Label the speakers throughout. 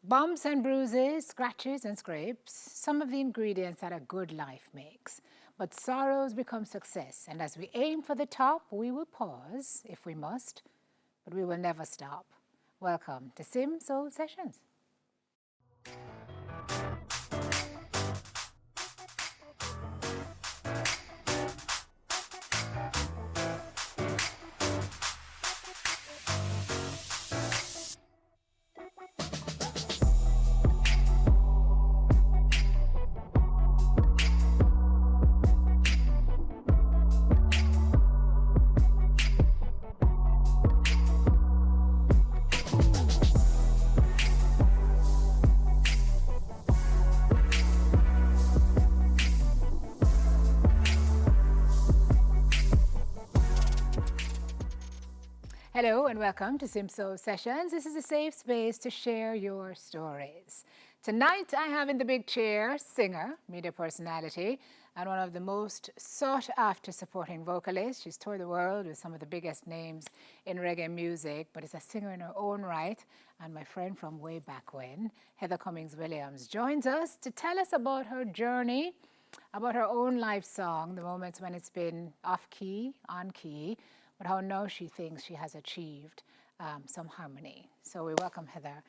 Speaker 1: Bumps and bruises, scratches and scrapes, some of the ingredients that a good life makes. But sorrows become success, and as we aim for the top, we will pause if we must, but we will never stop. Welcome to Sim Soul Sessions. Hello and welcome to Simso Sessions. This is a safe space to share your stories. Tonight I have in the big chair singer, media personality, and one of the most sought after supporting vocalists. She's toured the world with some of the biggest names in reggae music, but is a singer in her own right. And my friend from way back when, Heather Cummings-Williams, joins us to tell us about her journey, about her own life song, the moments when it's been off key, on key, but how now she thinks she has achieved some harmony. So we welcome Heather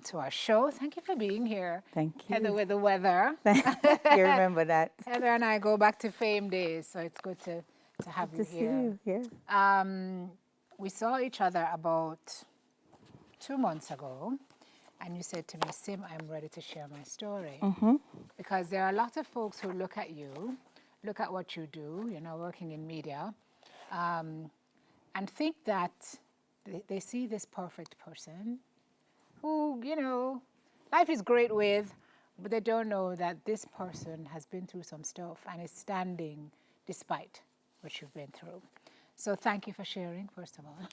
Speaker 1: to our show. Thank you for being here.
Speaker 2: Thank you.
Speaker 1: Heather with the weather.
Speaker 2: You remember that.
Speaker 1: Heather and I go back to fame days, so it's good to have you
Speaker 2: To
Speaker 1: here.
Speaker 2: see you here.
Speaker 1: We saw each other about 2 months ago, and you said to me, Sim, I'm ready to share my story. Because there are a lot of folks who look at you, look at what you do, you know, working in media, and think that they see this perfect person who, you know, life is great with, but they don't know that this person has been through some stuff and is standing despite what you've been through. So thank you for sharing, first of all.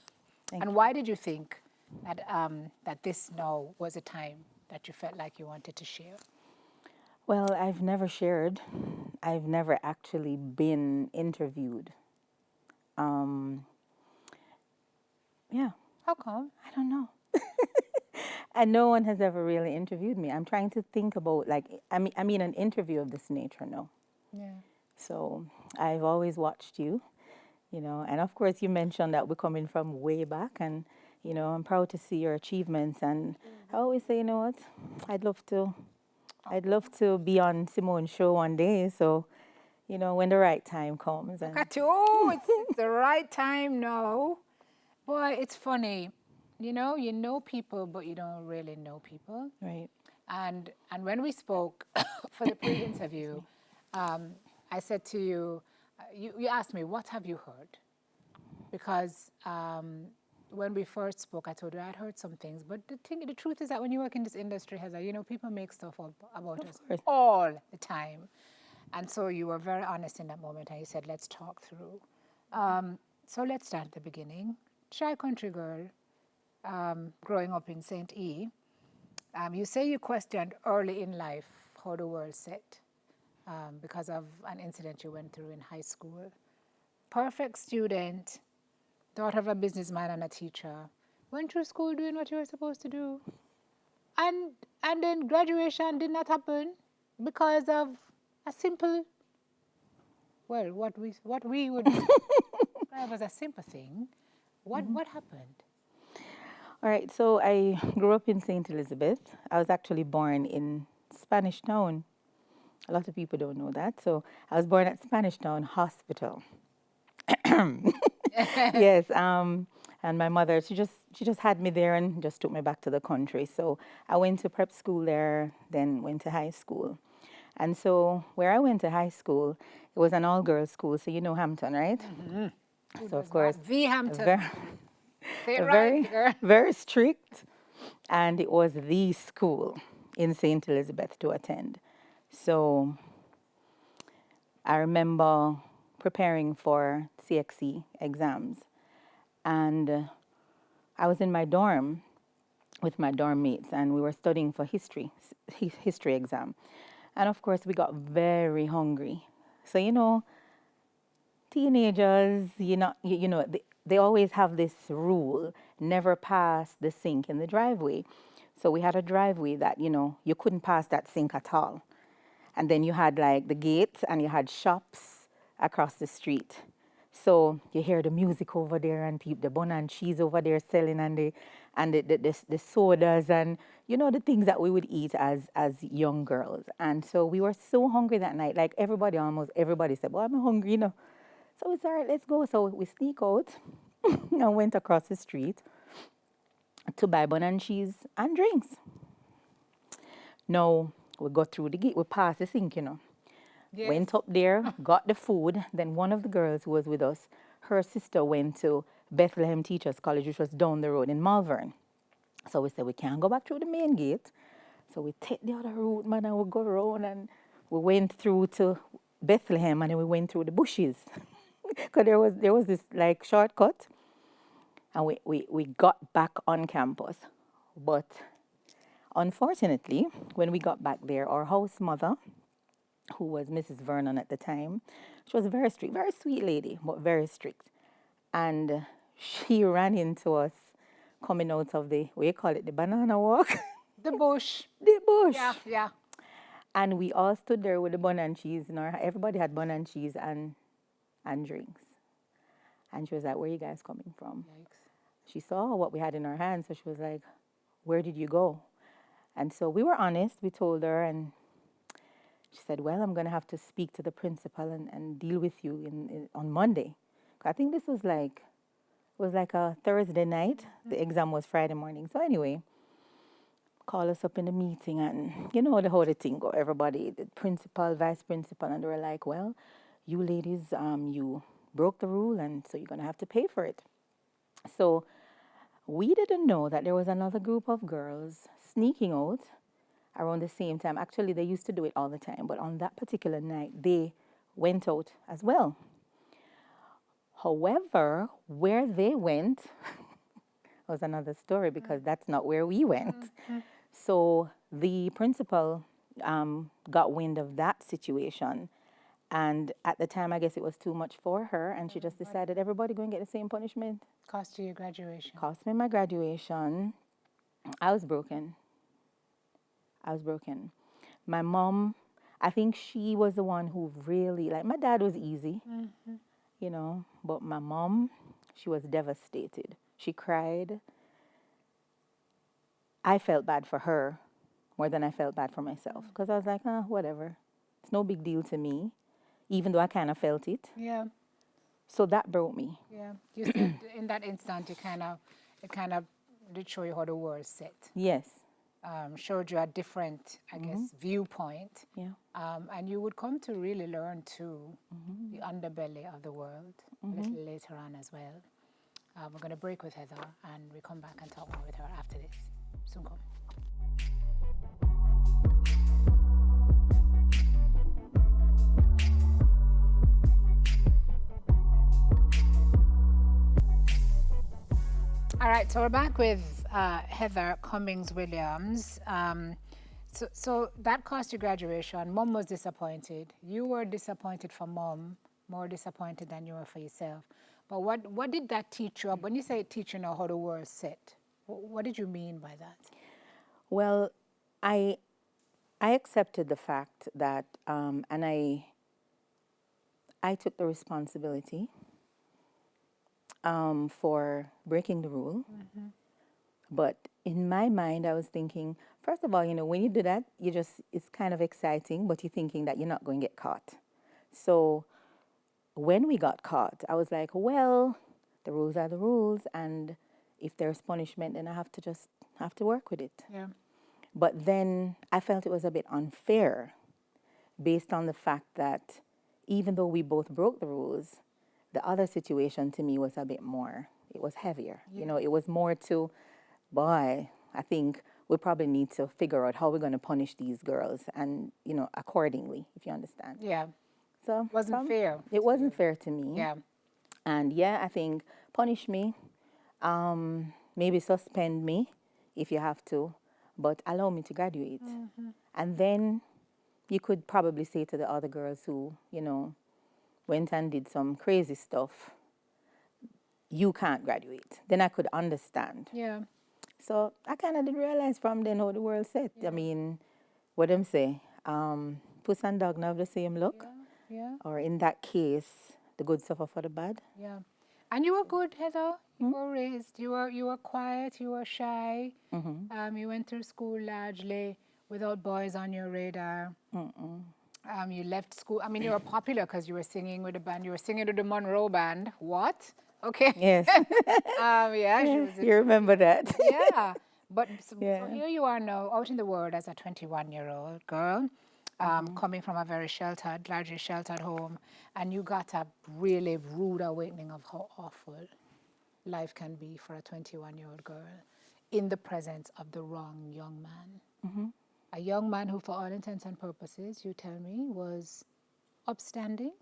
Speaker 1: And why did you think that, that this now was a time that you felt like you wanted to share?
Speaker 2: Well, I've never shared. I've never actually been interviewed. Yeah.
Speaker 1: How come?
Speaker 2: I don't know. And no one has ever really interviewed me. I'm trying to think about, like, I mean an interview of this nature, no.
Speaker 1: Yeah.
Speaker 2: So I've always watched you, you know, and of course you mentioned that we're coming from way back, and, you know, I'm proud to see your achievements. And I always say, you know what, I'd love to be on Simone's show one day. So, you know, when the right time comes. And
Speaker 1: Look at you. Oh, it's the right time now. Boy, it's funny. You know people, but you don't really know people.
Speaker 2: right.
Speaker 1: And when we spoke for the pre-interview, I said to you, you asked me, what have you heard? Because when we first spoke, I told you I'd heard some things, but the truth is that when you work in this industry, Heather, you know, people make stuff up about us
Speaker 2: course.
Speaker 1: all the time. And so you were very honest in that moment, and you said, let's talk through. So let's start at the beginning. Shy country girl, growing up in St. E. You say you questioned early in life how the world set because of an incident you went through in high school. Perfect student, daughter of a businessman and a teacher, went through school doing what you were supposed to do. And then graduation did not happen because of a simple, well, what we would describe as a simple thing. What happened?
Speaker 2: All right, so I grew up in St. Elizabeth. I was actually born in Spanish Town. A lot of people don't know that. So I was born at Spanish Town Hospital. Yes, and my mother, she just had me there and just took me back to the country. So I went to prep school there, then went to high school. And so where I went to high school, it was an all-girls school. So you know Hampton, right? So of course,
Speaker 1: The Hampton.
Speaker 2: very,
Speaker 1: Say it
Speaker 2: very,
Speaker 1: right, girl.
Speaker 2: very strict, and it was the school in St. Elizabeth to attend. So I remember preparing for CXC exams, and I was in my dorm with my dorm mates, and we were studying for history exam. And of course, we got very hungry. So, you know, teenagers, they always have this rule, never pass the sink in the driveway. So we had a driveway that, you couldn't pass that sink at all. And then you had like the gate and you had shops across the street. So you hear the music over there and people, the bun and cheese over there selling and the sodas and the things that we would eat as young girls. And so we were so hungry that night. Like almost everybody said, "Well, I'm hungry." So we said, "All right, let's go." So we sneak out and went across the street to buy bun and cheese and drinks. Now we got through the gate, we passed the sink.
Speaker 1: Yes.
Speaker 2: Went up there, got the food. Then one of the girls who was with us, her sister went to Bethlehem Teachers College, which was down the road in Malvern. So we said, we can't go back through the main gate. So we take the other route, man, and we go around and we went through to Bethlehem and then we went through the bushes. Because there was this like shortcut. And we got back on campus. But unfortunately, when we got back there, our house mother, who was Mrs. Vernon at the time, she was very strict, very sweet lady, but very strict. And she ran into us coming out of the, what do you call it, the banana walk?
Speaker 1: The bush.
Speaker 2: The bush.
Speaker 1: Yeah, yeah.
Speaker 2: And we all stood there with the bun and cheese. Everybody had bun and cheese and drinks. And she was like, "Where are you guys coming from?"
Speaker 1: Yikes.
Speaker 2: She saw what we had in our hands, so she was like, "Where did you go?" And so we were honest. We told her, and she said, "Well, I'm going to have to speak to the principal and deal with you on Monday." I think this was like a Thursday night. The exam was Friday morning. So anyway, call us up in the meeting and how the thing go. Everybody, the principal, vice principal, and they were like, "Well, you ladies, you broke the rule and so you're going to have to pay for it." So we didn't know that there was another group of girls sneaking out around the same time. Actually, they used to do it all the time, but on that particular night, they went out as well. However, where they went was another story because that's not where we went. So the principal got wind of that situation. And at the time, I guess it was too much for her. And she just decided everybody going to get the same punishment.
Speaker 1: Cost you your graduation.
Speaker 2: Cost me my graduation. I was broken. My mom, I think she was the one who really, like, my dad was easy, but my mom, she was devastated. She cried. I felt bad for her more than I felt bad for myself because I was like, whatever. It's no big deal to me, even though I kind of felt it.
Speaker 1: Yeah.
Speaker 2: So that broke me.
Speaker 1: Yeah. You said in that instant, it kind of did show you how the world set.
Speaker 2: Yes.
Speaker 1: Showed you a different, I guess, viewpoint.
Speaker 2: Yeah.
Speaker 1: And you would come to really learn too the underbelly of the world a little later on as well. We're going to break with Heather and we come back and talk more with her after this. Soon coming. All right, so we're back with Heather Cummings-Williams. So that cost you graduation. Mom was disappointed. You were disappointed for Mom, more disappointed than you were for yourself. But what did that teach you? When you say teach you how the world set, what did you mean by that?
Speaker 2: Well, I accepted the fact that, and I took the responsibility for breaking the rule. But in my mind, I was thinking, first of all, when you do that, it's kind of exciting, but you're thinking that you're not going to get caught. So when we got caught, I was like, well, the rules are the rules, and if there's punishment, then I have to work with it.
Speaker 1: Yeah.
Speaker 2: But then I felt it was a bit unfair based on the fact that even though we both broke the rules, the other situation to me was a bit more, it was heavier.
Speaker 1: Yeah.
Speaker 2: It was more to, boy, I think we probably need to figure out how we're going to punish these girls and, accordingly, if you understand.
Speaker 1: Yeah.
Speaker 2: So
Speaker 1: Wasn't fair.
Speaker 2: It wasn't fair to me.
Speaker 1: Yeah.
Speaker 2: And I think punish me, maybe suspend me if you have to, but allow me to graduate. And then you could probably say to the other girls who, went and did some crazy stuff, you can't graduate. Then I could understand.
Speaker 1: Yeah.
Speaker 2: So I kind of didn't realize from then how the world set. I mean, what them say, puss and dog now have the same look,
Speaker 1: Yeah.
Speaker 2: or in that case, the good suffer for the bad.
Speaker 1: Yeah. And you were good, Heather. You were raised. You were quiet. You were shy. You went through school largely without boys on your radar. You left school. I mean, you were popular because you were singing with the band. You were singing with the Monroe band. What? Okay.
Speaker 2: Yes,
Speaker 1: Yeah, she was.
Speaker 2: you remember that.
Speaker 1: Yeah. But so
Speaker 2: Yeah.
Speaker 1: here you are now out in the world as a 21-year-old girl, coming from a very sheltered, largely sheltered home, and you got a really rude awakening of how awful life can be for a 21-year-old girl in the presence of the wrong young man. A young man who, for all intents and purposes, you tell me, was upstanding,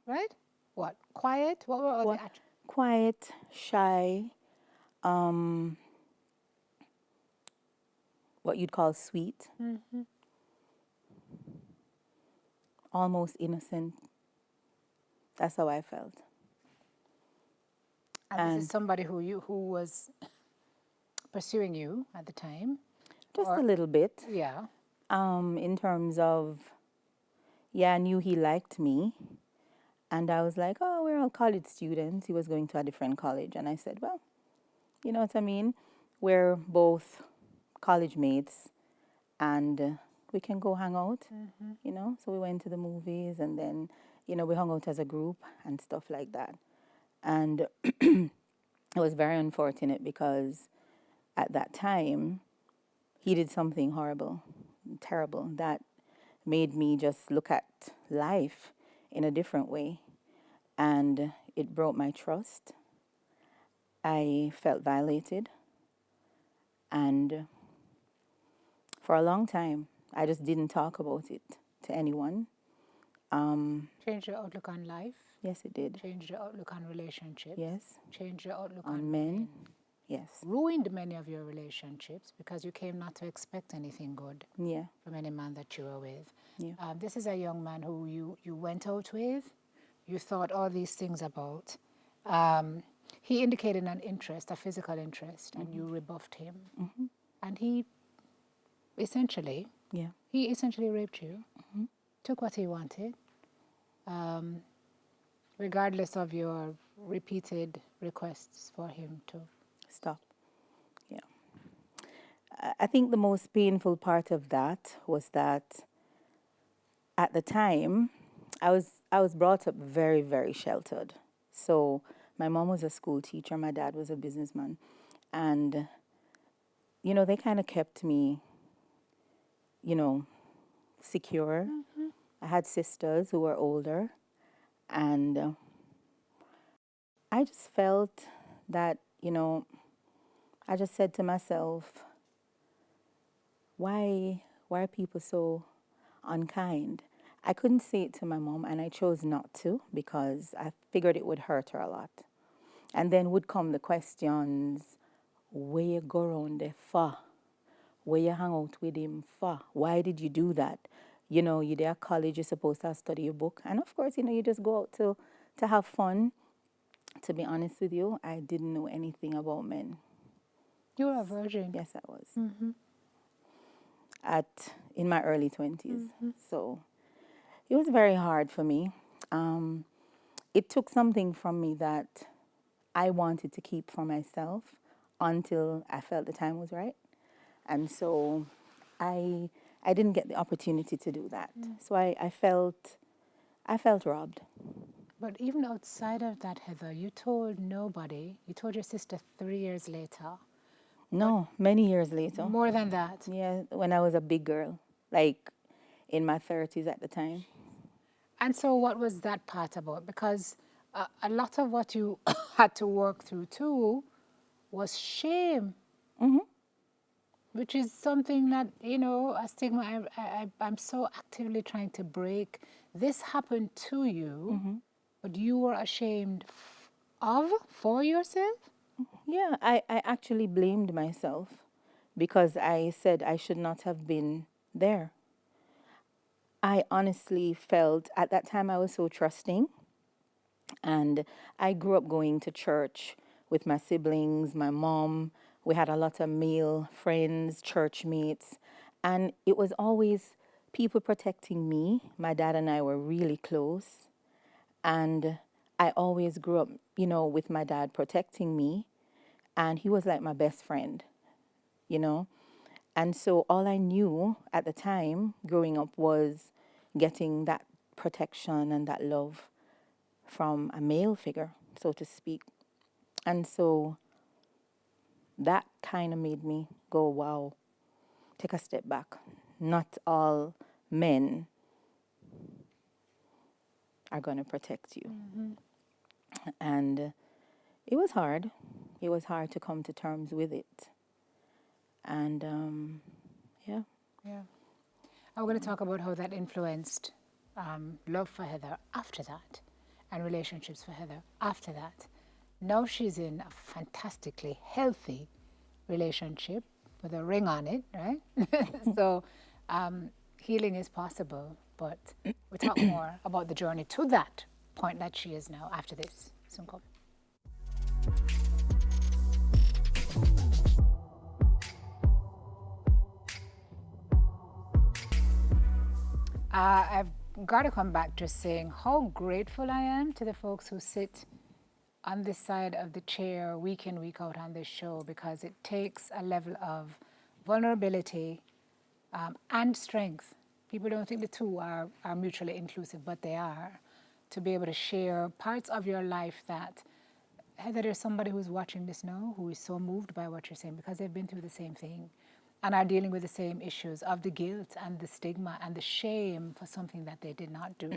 Speaker 1: right? What? Quiet? What were all the attributes?
Speaker 2: Quiet, shy, what you'd call sweet, almost innocent. That's how I felt.
Speaker 1: And this is somebody who was pursuing you at the time.
Speaker 2: Just a little bit.
Speaker 1: Yeah.
Speaker 2: In terms of, yeah, I knew he liked me. And I was like, oh, we're all college students. He was going to a different college. And I said, well, you know what I mean? We're both college mates and we can go hang out, you know? So we went to the movies and then, you know, we hung out as a group and stuff like that. And it was very unfortunate because at that time, he did something horrible, terrible, that made me just look at life in a different way. And it broke my trust. I felt violated. And for a long time, I just didn't talk about it to anyone.
Speaker 1: Changed your outlook on life.
Speaker 2: Yes, it did.
Speaker 1: Changed your outlook on relationships.
Speaker 2: Yes.
Speaker 1: Changed your outlook
Speaker 2: On
Speaker 1: on
Speaker 2: men. Yes.
Speaker 1: ruined many of your relationships because you came not to expect anything good
Speaker 2: Yeah.
Speaker 1: from any man that you were with.
Speaker 2: Yeah.
Speaker 1: This is a young man who you went out with, you thought all these things about. He indicated an interest, a physical interest, and you rebuffed him. And he essentially
Speaker 2: Yeah.
Speaker 1: raped you, took what he wanted, regardless of your repeated requests for him to.
Speaker 2: Stop. Yeah. I think the most painful part of that was that at the time, I was brought up very, very sheltered. So my mom was a school teacher, my dad was a businessman. And, you know, they kind of kept me, you know, secure. I had sisters who were older. And I just felt that, you know, I just said to myself, why are people so unkind? I couldn't say it to my mom, and I chose not to because I figured it would hurt her a lot. And then would come the questions, where you go around there for? Where you hang out with him for? Why did you do that? You know, you're there at college, you're supposed to study your book. And of course, you know, you just go out to have fun. To be honest with you, I didn't know anything about men.
Speaker 1: You were a virgin.
Speaker 2: Yes, I was. In my early 20s. So it was very hard for me. It took something from me that I wanted to keep for myself until I felt the time was right. And so I didn't get the opportunity to do that. So I felt robbed.
Speaker 1: But even outside of that, Heather, you told nobody. You told your sister 3 years later.
Speaker 2: No, many years later.
Speaker 1: More than that.
Speaker 2: Yeah, when I was a big girl, like in my 30s at the time.
Speaker 1: And so what was that part about? Because a lot of what you had to work through too was shame. Which is something that, you know, a stigma I'm so actively trying to break. This happened to you, but you were ashamed for yourself?
Speaker 2: Yeah, I actually blamed myself because I said I should not have been there. I honestly felt at that time I was so trusting. And I grew up going to church with my siblings, my mom, We had a lot of male friends, church mates, and it was always people protecting me. My dad and I were really close, and I always grew up, with my dad protecting me, and he was like my best friend, you know. And so all I knew at the time growing up was getting that protection and that love from a male figure, so to speak. And so that kind of made me go, wow, take a step back. Not all men are going to protect you. And it was hard. It was hard to come to terms with it. And yeah.
Speaker 1: Yeah. I'm going to talk about how that influenced love for Heather after that and relationships for Heather after that. Now she's in a fantastically healthy relationship with a ring on it, right? So healing is possible, but we'll talk more about the journey to that point that she is now after this. Soon come. I've got to come back to saying how grateful I am to the folks who sit on this side of the chair week in, week out on this show, because it takes a level of vulnerability and strength. People don't think the two are mutually inclusive, but they are. To be able to share parts of your life that, Heather, there's somebody who's watching this now who is so moved by what you're saying because they've been through the same thing and are dealing with the same issues of the guilt and the stigma and the shame for something that they did not do.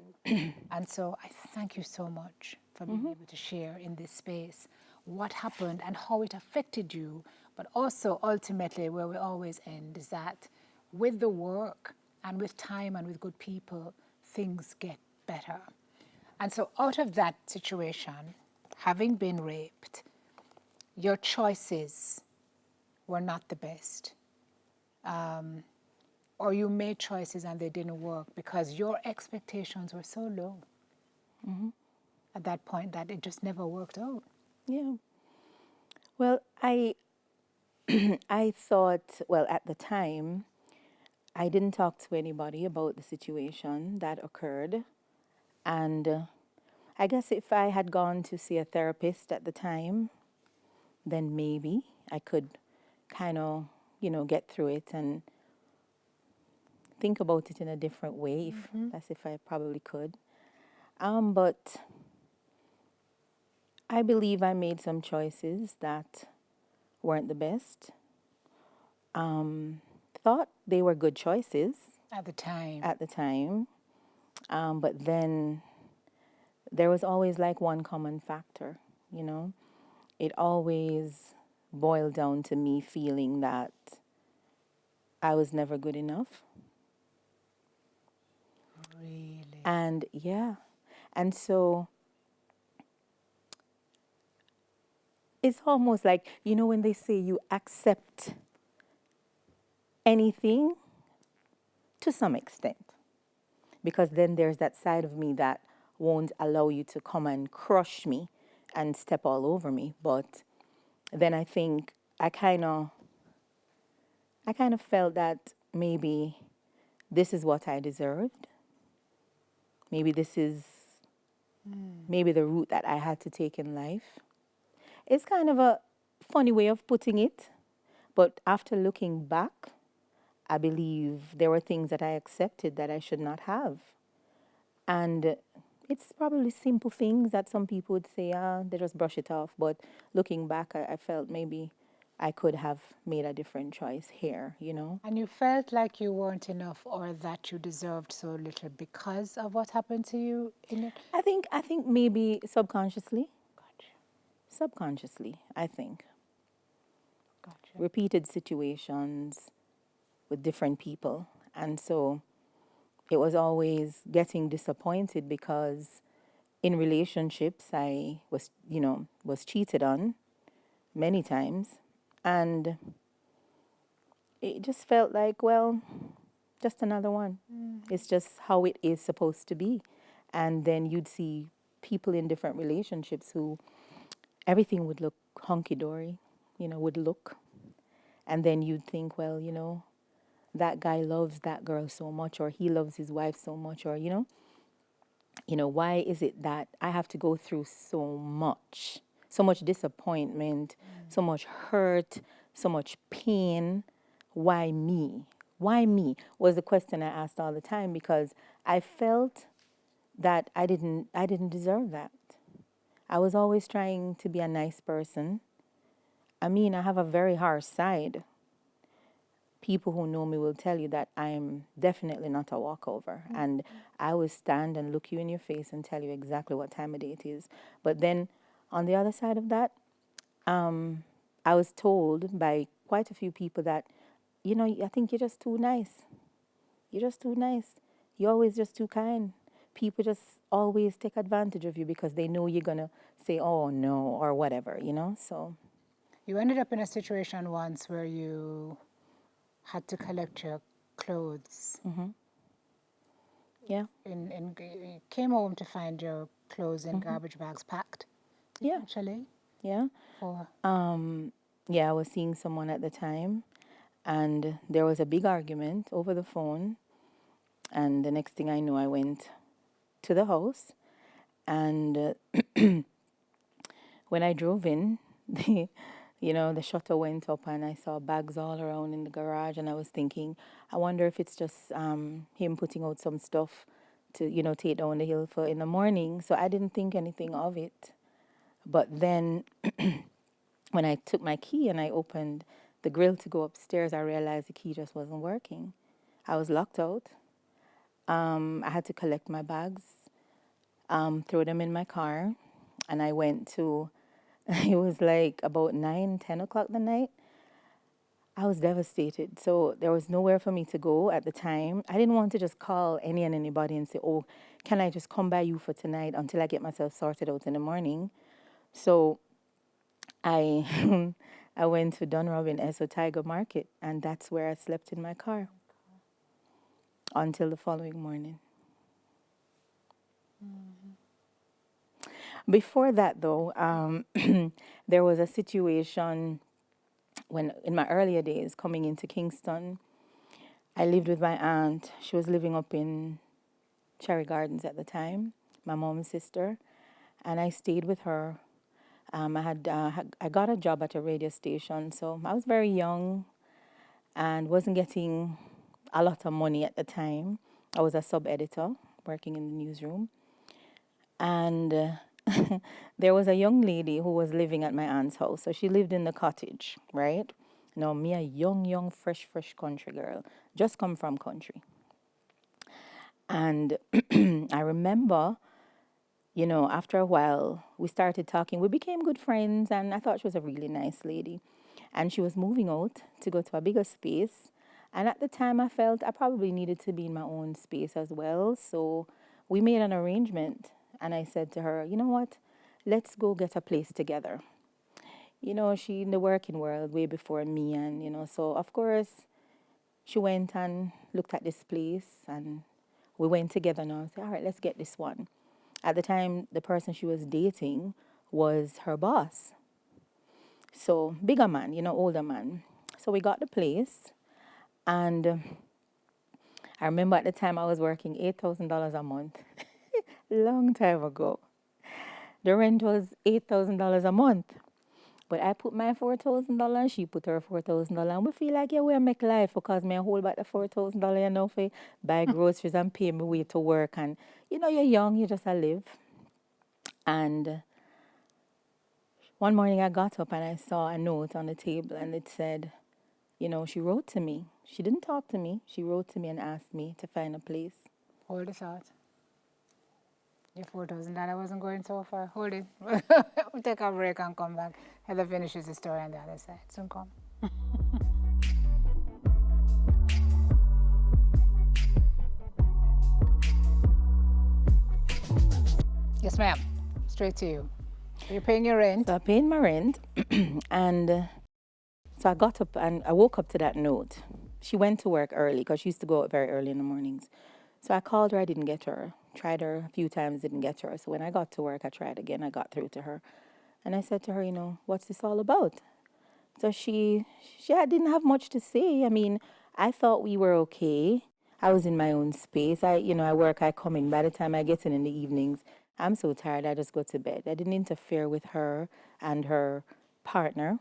Speaker 1: And so I thank you so much for being able to share in this space what happened and how it affected you, but also ultimately where we always end is that with the work and with time and with good people, things get better. And so out of that situation, having been raped, your choices were not the best. Or you made choices and they didn't work because your expectations were so low at that point that it just never worked out.
Speaker 2: Yeah. Well, I thought, well, at the time, I didn't talk to anybody about the situation that occurred. And I guess if I had gone to see a therapist at the time, then maybe I could kind of, get through it and think about it in a different way, if I probably could. But I believe I made some choices that weren't the best. Thought they were good choices
Speaker 1: At the time.
Speaker 2: at the time. But then there was always like one common factor, It always boiled down to me feeling that I was never good enough.
Speaker 1: Really?
Speaker 2: And yeah. And so it's almost like, when they say you accept anything to some extent, because then there's that side of me that won't allow you to come and crush me and step all over me. But then I think I kind of felt that maybe this is what I deserved. Maybe this is maybe the route that I had to take in life. It's kind of a funny way of putting it, but after looking back, I believe there were things that I accepted that I should not have. And it's probably simple things that some people would say, they just brush it off. But looking back, I felt maybe I could have made a different choice here,
Speaker 1: And you felt like you weren't enough or that you deserved so little because of what happened to you in it?
Speaker 2: I think maybe subconsciously.
Speaker 1: Gotcha.
Speaker 2: Subconsciously, I think.
Speaker 1: Gotcha.
Speaker 2: Repeated situations with different people. And so it was always getting disappointed because in relationships I was cheated on many times, and it just felt like, well, just another one. It's just how it is supposed to be. And then you'd see people in different relationships who everything would look hunky dory, would look And then you'd think, well, that guy loves that girl so much, or he loves his wife so much, or, why is it that I have to go through so much disappointment, so much hurt, so much pain? Why me? Why me? Was the question I asked all the time, because I felt that I didn't deserve that. I was always trying to be a nice person. I mean, I have a very harsh side. People who know me will tell you that I'm definitely not a walkover. And I will stand and look you in your face and tell you exactly what time of day it is. But then on the other side of that, I was told by quite a few people that, I think you're just too nice. You're just too nice. You're always just too kind. People just always take advantage of you because they know you're going to say, oh, no, or whatever, So,
Speaker 1: You ended up in a situation once where you had to collect your clothes.
Speaker 2: yeah.
Speaker 1: You came home to find your clothes in garbage bags packed,
Speaker 2: Yeah.
Speaker 1: essentially.
Speaker 2: Yeah.
Speaker 1: For
Speaker 2: Yeah, I was seeing someone at the time, and there was a big argument over the phone. And the next thing I know, I went to the house, and when I drove in, the shutter went up, and I saw bags all around in the garage, and I was thinking, I wonder if it's just him putting out some stuff to, take down the hill for in the morning. So I didn't think anything of it. But then when I took my key and I opened the grill to go upstairs, I realized the key just wasn't working. I was locked out. I had to collect my bags, throw them in my car, and I went to, it was like about 9, 10 o'clock the night. I was devastated. So there was nowhere for me to go at the time. I didn't want to just call any and anybody and say, oh, can I just come by you for tonight until I get myself sorted out in the morning? So I I went to Dunrobin Esso Tiger Market, and that's where I slept in my car until the following morning. Before that, though, there was a situation when, in my earlier days, coming into Kingston, I lived with my aunt. She was living up in Cherry Gardens at the time, my mom's sister, and I stayed with her. I got a job at a radio station, so I was very young and wasn't getting a lot of money at the time. I was a sub editor working in the newsroom, and there was a young lady who was living at my aunt's house. So she lived in the cottage, right? Now, me, a young, fresh country girl, just come from country. And I remember, after a while, we started talking. We became good friends, and I thought she was a really nice lady. And she was moving out to go to a bigger space. And at the time, I felt I probably needed to be in my own space as well. So we made an arrangement. And I said to her, you know what? Let's go get a place together. She in the working world way before me. And, so of course, she went and looked at this place. And we went together now and said, all right, let's get this one. At the time, the person she was dating was her boss. So, bigger man, older man. So we got the place. And I remember at the time I was working $8,000 a month. Long time ago. The rent was $8,000 a month. But I put my $4,000, she put her $4,000. And we feel like, yeah, we make life because me hold back the $4,000, for buy groceries and pay my way to work. And, you're young, you just a live. And one morning I got up and I saw a note on the table and it said, she wrote to me. She didn't talk to me. She wrote to me and asked me to find a place.
Speaker 1: hold the thought. Your $4,000 wasn't going so far. Hold it. We'll take a break and come back. Heather finishes the story on the other side. Soon come. Yes, ma'am. Straight to you. You're paying your rent.
Speaker 2: So I paid my rent and so I got up and I woke up to that note. She went to work early because she used to go out very early in the mornings. So I called her, I didn't get her. Tried her a few times, didn't get her. So when I got to work, I tried again, I got through to her. And I said to her, what's this all about? So didn't have much to say. I mean, I thought we were okay. I was in my own space. I work, I come in. By the time I get in the evenings, I'm so tired, I just go to bed. I didn't interfere with her and her partner.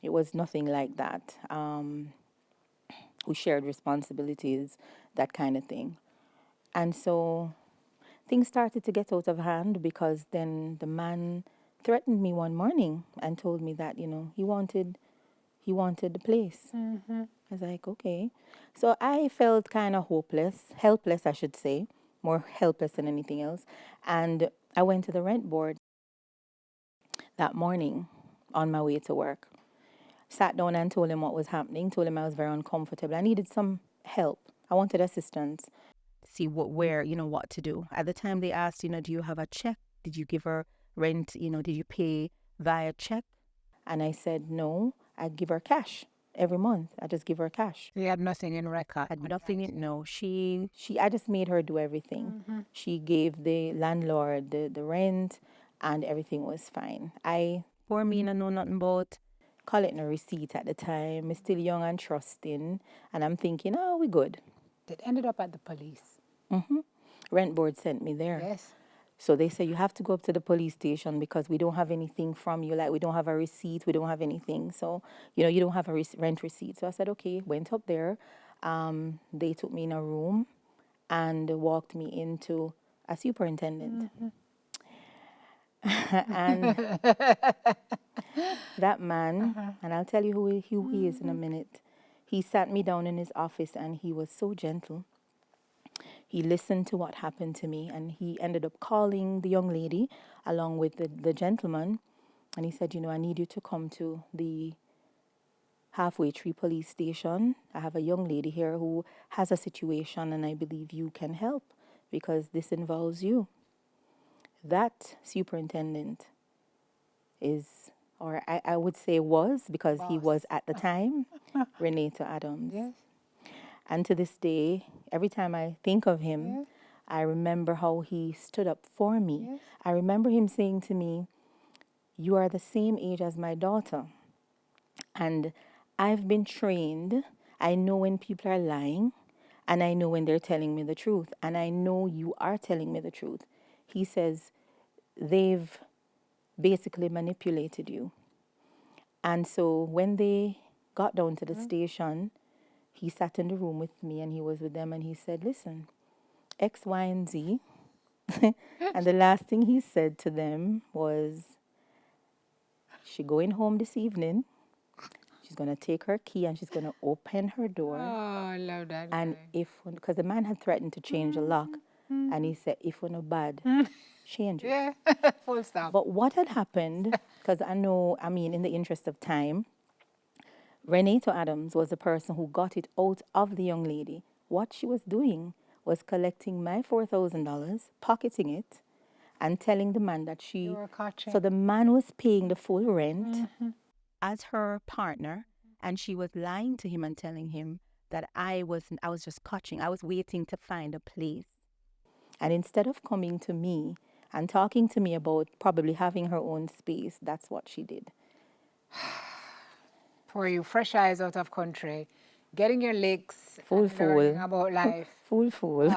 Speaker 2: It was nothing like that. We shared responsibilities, that kind of thing. And so things started to get out of hand because then the man threatened me one morning and told me that, he wanted the place. I was like, okay. So I felt kind of helpless, I should say, more helpless than anything else. And I went to the rent board that morning on my way to work. Sat down and told him what was happening, told him I was very uncomfortable. I needed some help. I wanted assistance. See what to do. At the time they asked, do you have a check? Did you give her rent? Did you pay via check? And I said, no, I give her cash every month. I just give her cash.
Speaker 1: You had nothing in record.
Speaker 2: Had nothing in, no. I just made her do everything. She gave the landlord the rent and everything was fine. Poor me, I know nothing about collecting a receipt at the time. I'm still young and trusting. And I'm thinking, oh, we good.
Speaker 1: It ended up at the police.
Speaker 2: Rent board sent me there.
Speaker 1: Yes.
Speaker 2: So they said, you have to go up to the police station because we don't have anything from you. Like, we don't have a receipt. We don't have anything. So, you don't have a rent receipt. So I said, okay, went up there. They took me in a room and walked me into a superintendent. And that man, and I'll tell you who he is in a minute, he sat me down in his office and he was so gentle. He listened to what happened to me and he ended up calling the young lady along with the gentleman. And he said, I need you to come to the Halfway Tree police station. I have a young lady here who has a situation and I believe you can help because this involves you. That superintendent I would say was, because he was at the time, Renato Adams.
Speaker 1: Yes.
Speaker 2: And to this day, every time I think of him, I remember how he stood up for me.
Speaker 1: Yes.
Speaker 2: I remember him saying to me, you are the same age as my daughter. And I've been trained. I know when people are lying and I know when they're telling me the truth. And I know you are telling me the truth. He says, they've basically manipulated you. And so when they got down to the station, he sat in the room with me and he was with them and he said, listen, X, Y, and Z. And the last thing he said to them was, she's going home this evening. She's going to take her key and she's going to open her door.
Speaker 1: Oh, I love that.
Speaker 2: And because the man had threatened to change the lock. And he said, if we're no bad, change it.
Speaker 1: Yeah, full stop.
Speaker 2: But what had happened, because in the interest of time, Renato Adams was the person who got it out of the young lady. What she was doing was collecting my $4,000, pocketing it, and telling the man that
Speaker 1: You were caught.
Speaker 2: So the man was paying the full rent as her partner, and she was lying to him and telling him that I was just catching. I was waiting to find a place. And instead of coming to me and talking to me about probably having her own space, that's what she did.
Speaker 1: Poor you, fresh eyes out of country, getting your licks,
Speaker 2: Full
Speaker 1: and learning
Speaker 2: fool.
Speaker 1: about life.
Speaker 2: Fool.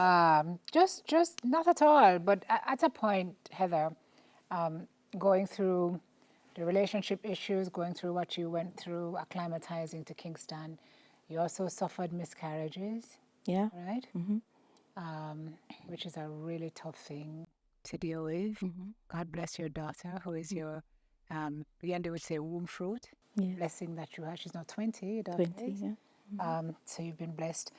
Speaker 1: Just not at all. But at a point, Heather, going through the relationship issues, going through what you went through, acclimatizing to Kingston, you also suffered miscarriages.
Speaker 2: Yeah.
Speaker 1: Right? Which is a really tough thing to deal with. God bless your daughter, who is your, Yende would say, womb fruit.
Speaker 2: Yeah.
Speaker 1: Blessing that you have. She's not 20, your daughter
Speaker 2: 20,
Speaker 1: is.
Speaker 2: yeah.
Speaker 1: So you've been blessed.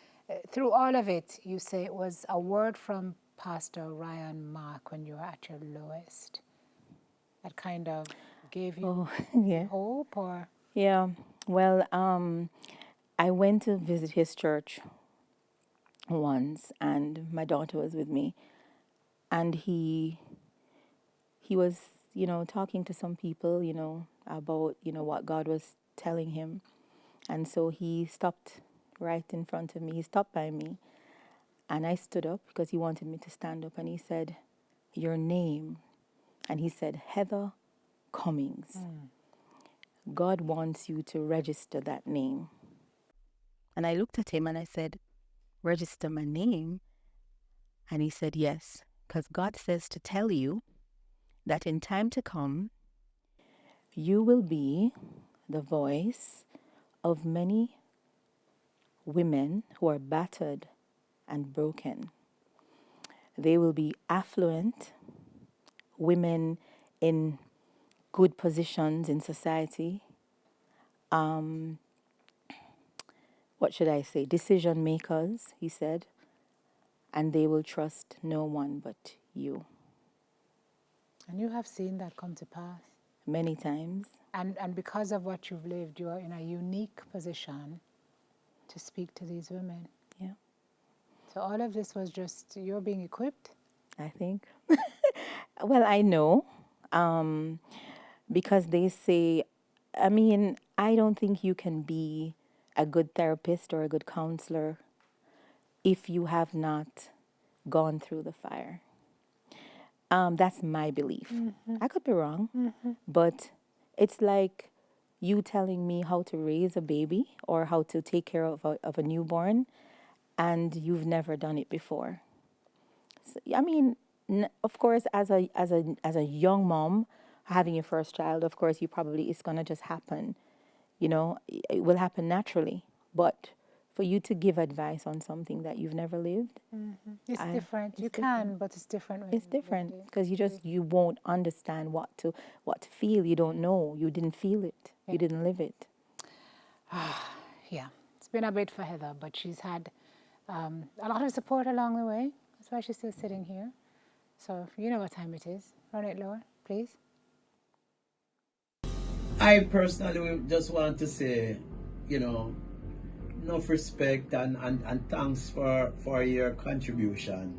Speaker 1: Through all of it, you say it was a word from Pastor Ryan Mark when you were at your lowest that kind of gave you hope, or?
Speaker 2: Yeah. Well, I went to visit his church once and my daughter was with me and he was, talking to some people, about, what God was telling him. And so he stopped right in front of me. He stopped by me and I stood up because he wanted me to stand up and he said, your name. And he said, Heather Cummings. God wants you to register that name. And I looked at him and I said, register my name? And he said, yes, because God says to tell you that in time to come, you will be the voice of many women who are battered and broken. They will be affluent women in good positions in society. What should I say? Decision makers, he said, and they will trust no one but you.
Speaker 1: And you have seen that come to pass.
Speaker 2: Many times.
Speaker 1: And because of what you've lived, you are in a unique position to speak to these women.
Speaker 2: Yeah.
Speaker 1: So all of this was just you're being equipped?
Speaker 2: I think. Well, I know. Because they say, I mean, I don't think you can be a good therapist or a good counselor if you have not gone through the fire. That's my belief. I could be wrong, but it's like you telling me how to raise a baby or how to take care of a newborn, and you've never done it before. So, I mean, of course, as a young mom having your first child, of course, it's gonna just happen. You know, it will happen naturally. But for you to give advice on something that you've never lived,
Speaker 1: It's different.
Speaker 2: it's
Speaker 1: You
Speaker 2: different.
Speaker 1: can, but it's different. When
Speaker 2: It's
Speaker 1: you lived
Speaker 2: different
Speaker 1: it.
Speaker 2: because you won't understand what to feel. You don't know. You didn't feel it. You didn't live it.
Speaker 1: Yeah, it's been a bit for Heather, but she's had a lot of support along the way. That's why she's still sitting here. So you know what time it is. Run it lower, please.
Speaker 3: I personally just want to say, enough respect and thanks for your contribution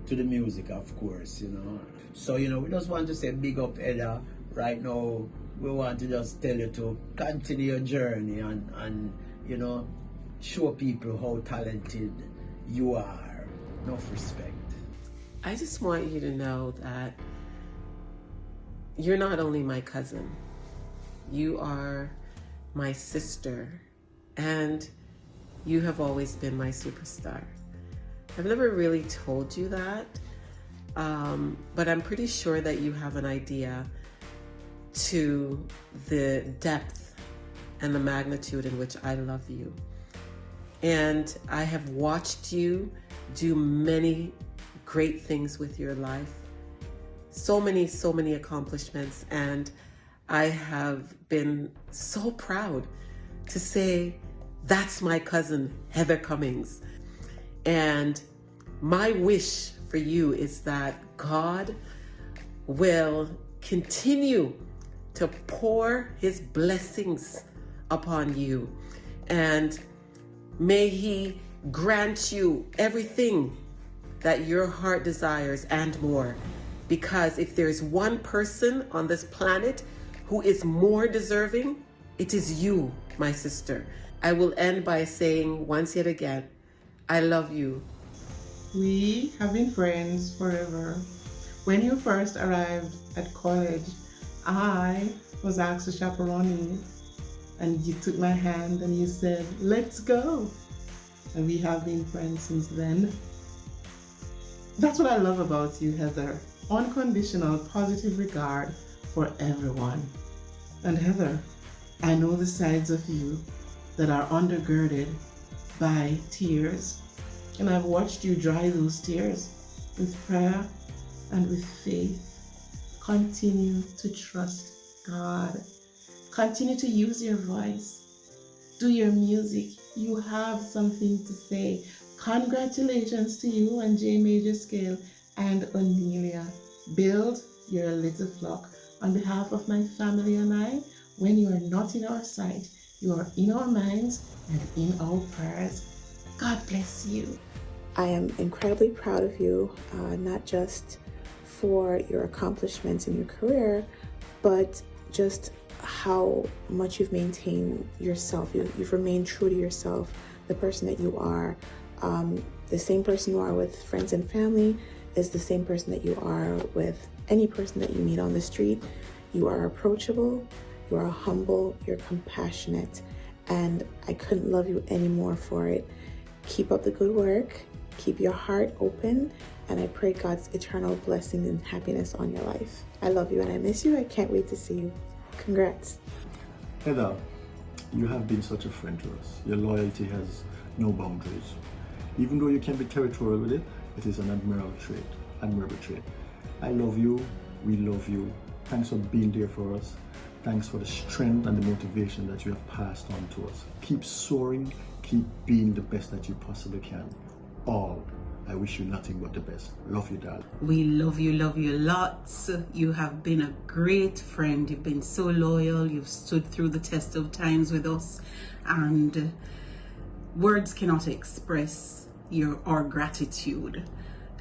Speaker 3: to the music, of course. So, we just want to say big up Ella. Right now, we want to just tell you to continue your journey and show people how talented you are. Enough respect.
Speaker 4: I just want you to know that you're not only my cousin, you are my sister, and you have always been my superstar. I've never really told you that, but I'm pretty sure that you have an idea to the depth and the magnitude in which I love you. And I have watched you do many great things with your life. So many accomplishments. And I have been so proud to say, that's my cousin, Heather Cummings. And my wish for you is that God will continue to pour his blessings upon you. And may he grant you everything that your heart desires and more. Because if there's one person on this planet who is more deserving, it is you, my sister. I will end by saying once yet again, I love you.
Speaker 5: We have been friends forever. When you first arrived at college, I was asked to chaperone you, and you took my hand and you said, let's go. And we have been friends since then. That's what I love about you, Heather. Unconditional, positive regard for everyone. And Heather, I know the sides of you that are undergirded by tears. And I've watched you dry those tears with prayer and with faith. Continue to trust God. Continue to use your voice. Do your music. You have something to say. Congratulations to you and J Major Scale and Onelia. Build your little flock. On behalf of my family and I, when you are not in our sight, you are in our minds and in our prayers. God bless you.
Speaker 6: I am incredibly proud of you, not just for your accomplishments in your career, but just how much you've maintained yourself. You've remained true to yourself, the person that you are. The same person you are with friends and family is the same person that you are with any person that you meet on the street. You are approachable, You are humble, you're compassionate, and I couldn't love you anymore for it. Keep up the good work, keep your heart open, and I pray God's eternal blessings and happiness on your life. I love you and I miss you. I can't wait to see you. Congrats.
Speaker 7: Heather, you have been such a friend to us. Your loyalty has no boundaries. Even though you can be territorial with it, it is an admirable trait. I love you, we love you. Thanks for being there for us. Thanks for the strength and the motivation that you have passed on to us. Keep soaring, keep being the best that you possibly can. All, I wish you nothing but the best. Love you, darling.
Speaker 8: We love you lots. You have been a great friend. You've been so loyal. You've stood through the test of times with us, and words cannot express our gratitude.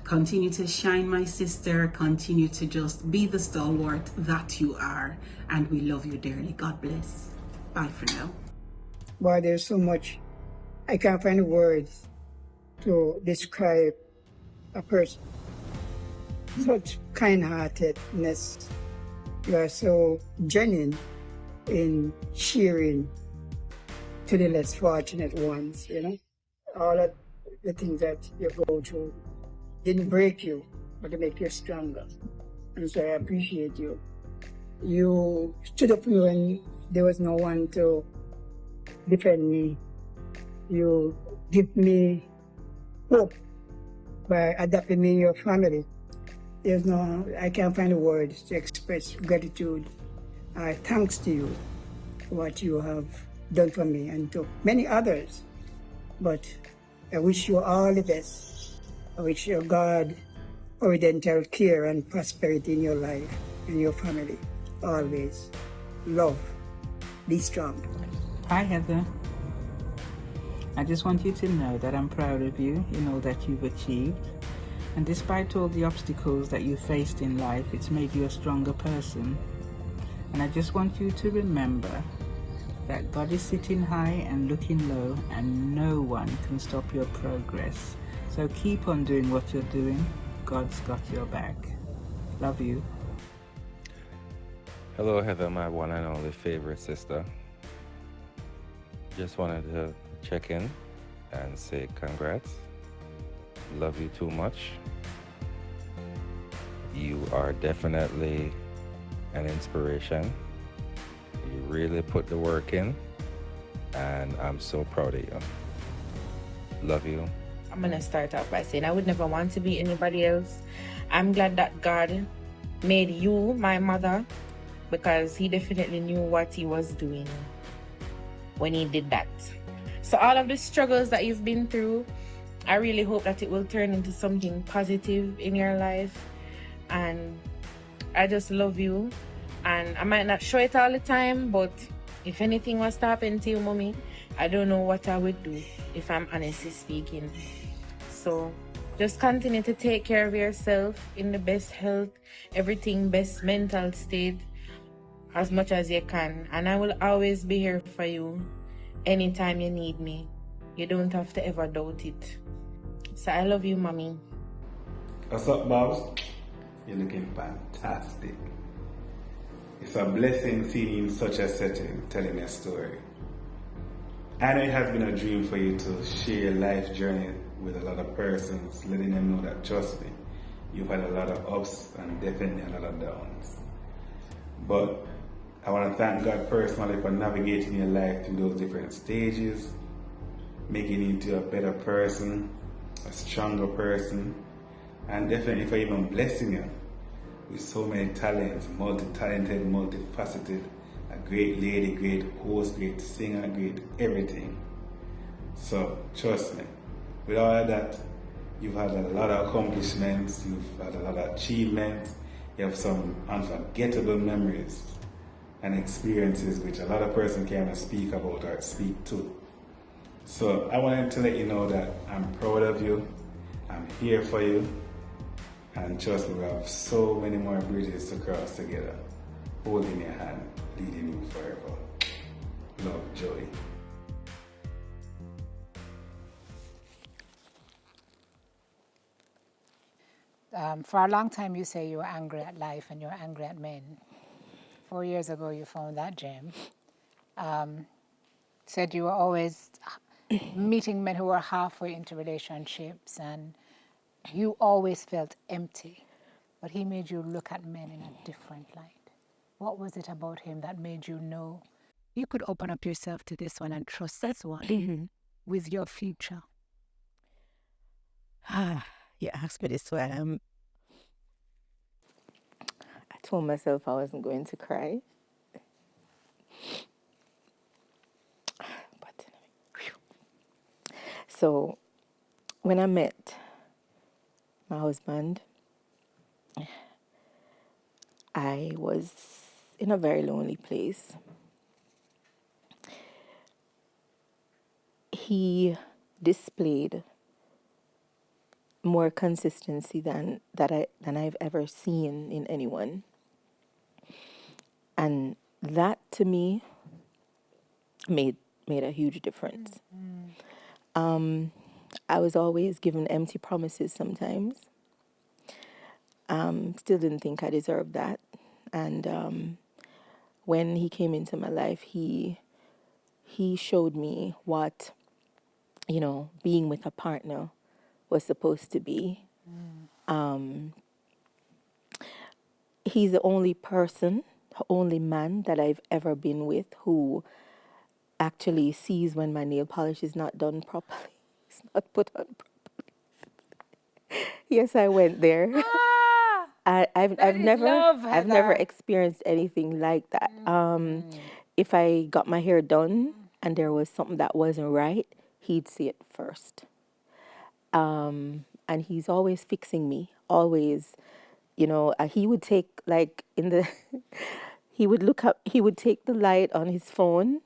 Speaker 8: Continue to shine, my sister. Continue to just be the stalwart that you are, and we love you dearly. God bless. Bye for now.
Speaker 9: Boy, there's so much. I can't find the words to describe a person. Such kind-heartedness. You are so genuine in sharing to the less fortunate ones, you know. All of the things that you go through didn't break you, but they make you stronger. And so I appreciate you. You stood up when there was no one to defend me. You give me hope by adopting me in your family. I can't find the words to express gratitude. Thanks to you for what you have done for me and to many others. But I wish you all the best. I wish you God providential care and prosperity in your life, in your family, always. Love. Be strong.
Speaker 10: Hi, Heather. I just want you to know that I'm proud of you in all that you've achieved. And despite all the obstacles that you faced in life, it's made you a stronger person. And I just want you to remember that God is sitting high and looking low, and no one can stop your progress. So keep on doing what you're doing. God's got your back. Love you.
Speaker 11: Hello, Heather, my one and only favorite sister. Just wanted to check in and say congrats. Love you too much. You are definitely an inspiration. You really put the work in, and I'm so proud of you. Love you.
Speaker 12: I'm going to start off by saying I would never want to be anybody else. I'm glad that God made you my mother, because he definitely knew what he was doing when he did that. So all of the struggles that you've been through, I really hope that it will turn into something positive in your life. And I just love you. And I might not show it all the time, but if anything was to happen to you, mommy, I don't know what I would do, if I'm honestly speaking. So just continue to take care of yourself in the best health, everything, best mental state, as much as you can. And I will always be here for you anytime you need me. You don't have to ever doubt it. So I love you, mommy.
Speaker 13: What's up, Bobs? You're looking fantastic. It's a blessing seeing you in such a setting, telling a story. I know it has been a dream for you to share your life journey with a lot of persons, letting them know that, trust me, you've had a lot of ups and definitely a lot of downs. But I want to thank God personally for navigating your life through those different stages, making you into a better person, a stronger person, and definitely for even blessing you with so many talents, multi-talented, multifaceted, a great lady, great host, great singer, great everything. So trust me, with all of that, you've had a lot of accomplishments, you've had a lot of achievements, you have some unforgettable memories and experiences which a lot of persons can't even speak about or speak to. So I wanted to let you know that I'm proud of you, I'm here for you, and trust me, we have so many more bridges to cross together, holding your hand, leading you forever. Love, Joey.
Speaker 1: For a long time, you say you were angry at life and you were angry at men 4 years ago you found that gem. Said you were always meeting men who were halfway into relationships and you always felt empty. But he made you look at men in a different light. What was it about him that made you know you could open up yourself to this one and trust this one with your future?
Speaker 2: You asked me this one. I told myself I wasn't going to cry. But so when I met my husband, I was in a very lonely place. He displayed more consistency than I've ever seen in anyone. And that to me made a huge difference. I was always given empty promises sometimes. Still didn't think I deserved that. And when he came into my life, he showed me what, being with a partner was supposed to be. He's the only man that I've ever been with who actually sees when my nail polish is not done properly. It's not put on properly. Yes, I went there. I've never experienced anything like that. If I got my hair done and there was something that wasn't right, he'd see it first. And he's always fixing me, always. He would take he would take the light on his phone,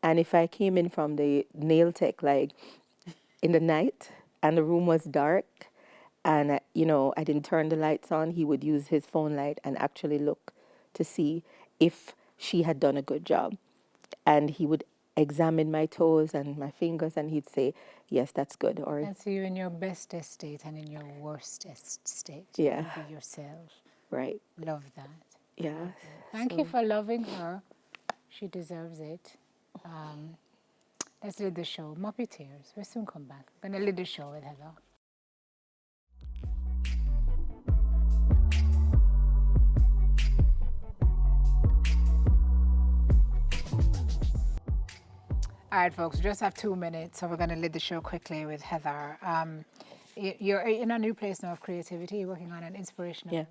Speaker 2: and if I came in from the nail tech in the night and the room was dark and I didn't turn the lights on, he would use his phone light and actually look to see if she had done a good job. And he would examine my toes and my fingers and he'd say, yes, that's good. Or
Speaker 1: And so you're in your bestest state and in your worstest state.
Speaker 2: Yeah.
Speaker 1: You be yourself.
Speaker 2: Right.
Speaker 1: Love that.
Speaker 2: Yeah.
Speaker 1: Thank you for loving her. She deserves it. Let's lead the show. Muppeteers. We'll soon come back. I'm going to lead the show with Heather. All right, folks, we just have 2 minutes, so we're going to lead the show quickly with Heather. You're in a new place now of creativity. You're working on an inspirational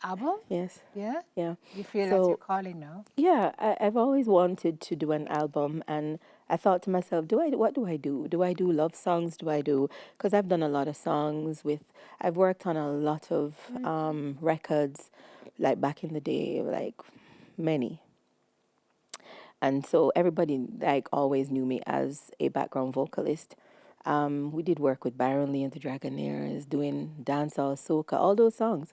Speaker 1: album?
Speaker 2: Yes.
Speaker 1: Yeah?
Speaker 2: Yeah.
Speaker 1: You feel that's your calling now?
Speaker 2: Yeah, I've always wanted to do an album, and I thought to myself, what do I do? Do I do love songs? Because I've done a lot of songs I've worked on a lot of records, like back in the day, like many. And so everybody always knew me as a background vocalist. We did work with Byron Lee and the Dragonaires, doing dancehall, soca, all those songs.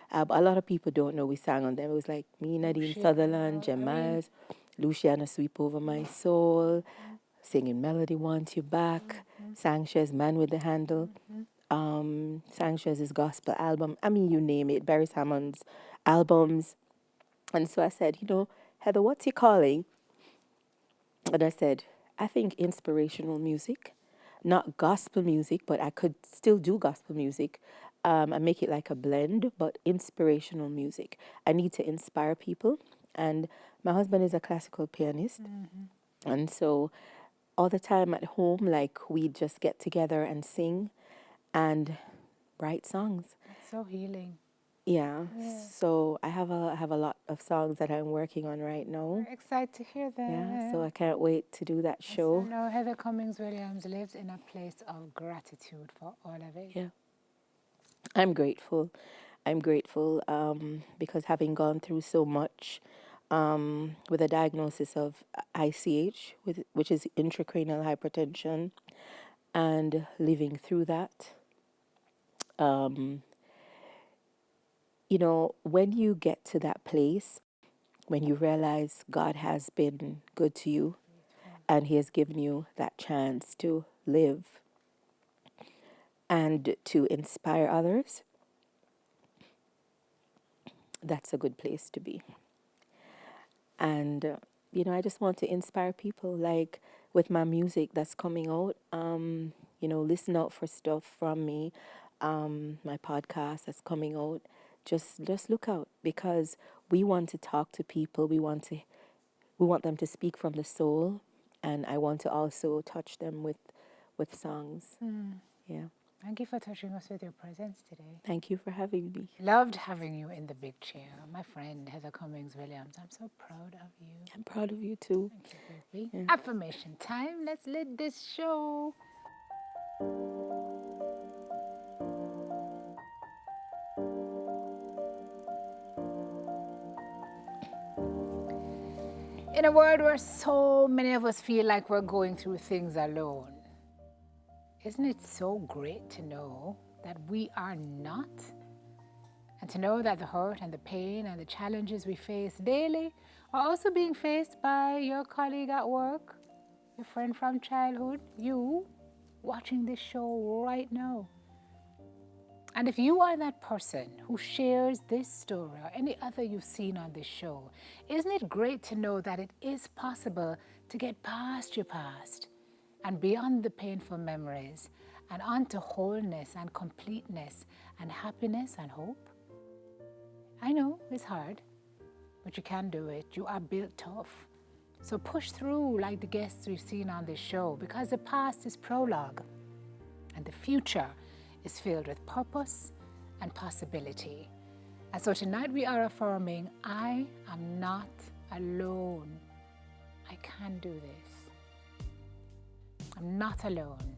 Speaker 2: But a lot of people don't know we sang on them. It was like me, Nadine Sutherland, Jem Miles, Luciana Sweep Over My Soul, singing Melody Want You Back, Sanchez Man with the Handle, Sanchez's gospel album. I mean, you name it, Barry Hammond's albums. And so I said, Heather, what's your calling? And I said, I think inspirational music, not gospel music, but I could still do gospel music. I make it like a blend, but inspirational music. I need to inspire people. And my husband is a classical pianist. And so all the time at home, we'd just get together and sing and write songs.
Speaker 1: It's so healing.
Speaker 2: Yeah. So I have a lot of songs that I'm working on right now.
Speaker 1: We're excited to hear that.
Speaker 2: Yeah, so I can't wait to do that show.
Speaker 1: So Heather Cummings-Williams lives in a place of gratitude for all of it.
Speaker 2: Yeah. I'm grateful because having gone through so much with a diagnosis of ICH, which is intracranial hypertension, and living through that, when you get to that place, when you realize God has been good to you and He has given you that chance to live and to inspire others, that's a good place to be. And, I just want to inspire people, like with my music that's coming out. Listen out for stuff from me. My podcast that's coming out. Just look out, because we want to talk to people. We want them to speak from the soul, and I want to also touch them with songs. Yeah.
Speaker 1: Thank you for touching us with your presence today.
Speaker 2: Thank you for having me.
Speaker 1: Loved having you in the big chair. My friend, Heather Cummings-Williams, I'm so proud of you.
Speaker 2: I'm proud of you too.
Speaker 1: Thank you, baby. Yeah. Affirmation time. Let's lead this show. In a world where so many of us feel like we're going through things alone, isn't it so great to know that we are not? And to know that the hurt and the pain and the challenges we face daily are also being faced by your colleague at work, your friend from childhood, you watching this show right now. And if you are that person who shares this story or any other you've seen on this show, isn't it great to know that it is possible to get past your past and beyond the painful memories and onto wholeness and completeness and happiness and hope? I know it's hard, but you can do it. You are built tough. So push through like the guests we've seen on this show, because the past is prologue and the future is filled with purpose and possibility. And so tonight we are affirming, I am not alone. I can do this. I'm not alone.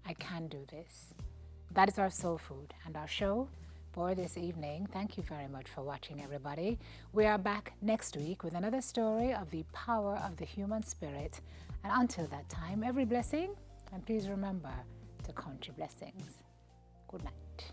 Speaker 1: I can do this. That is our soul food and our show for this evening. Thank you very much for watching, everybody. We are back next week with another story of the power of the human spirit. And until that time, every blessing, and please remember to count your blessings. Good night.